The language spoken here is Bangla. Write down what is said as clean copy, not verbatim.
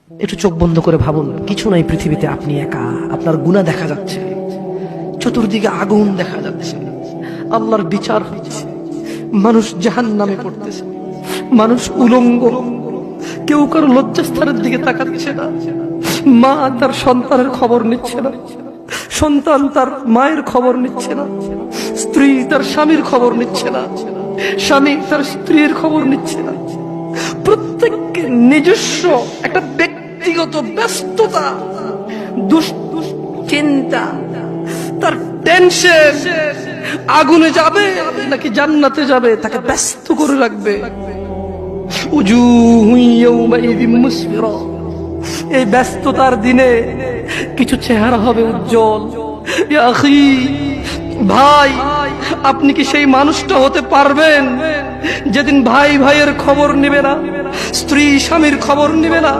একটু চোখ বন্ধ করে ভাবুন, কিছু নাই পৃথিবীতে, আপনি একা, আপনার গুনাহ দেখা যাচ্ছে, চতুর্দিকে আগুন দেখা যাচ্ছে, আল্লাহর বিচার হচ্ছে, মানুষ জাহান্নামে পড়তেছে, মানুষ উলঙ্গ, কেউ কারো লজ্জাস্থানের দিকে তাকাচ্ছে না, মা তার সন্তানের খবর নিচ্ছে না, সন্তান তার মায়ের খবর নিচ্ছে না, স্ত্রী তার স্বামীর খবর নিচ্ছে না, স্বামী তার স্ত্রীর খবর নিচ্ছে না। প্রত্যেককে নিজস্ব একটা ব্যক্তিগত ব্যস্ততা, দুশ্চিন্তা, তার টেনশন, আগুনে যাবে নাকি জান্নাতে যাবে তাকে ব্যস্ত করে রাখবে। এই ব্যস্ততার দিনে কিছু চেহারা হবে উজ্জ্বল। ইয়া আখি, ভাই, আপনি কি সেই মানুষটা হতে পারবেন যেদিন ভাই ভাইয়ের খবর নিবে না, স্ত্রী স্বামীর খবর নিবে না?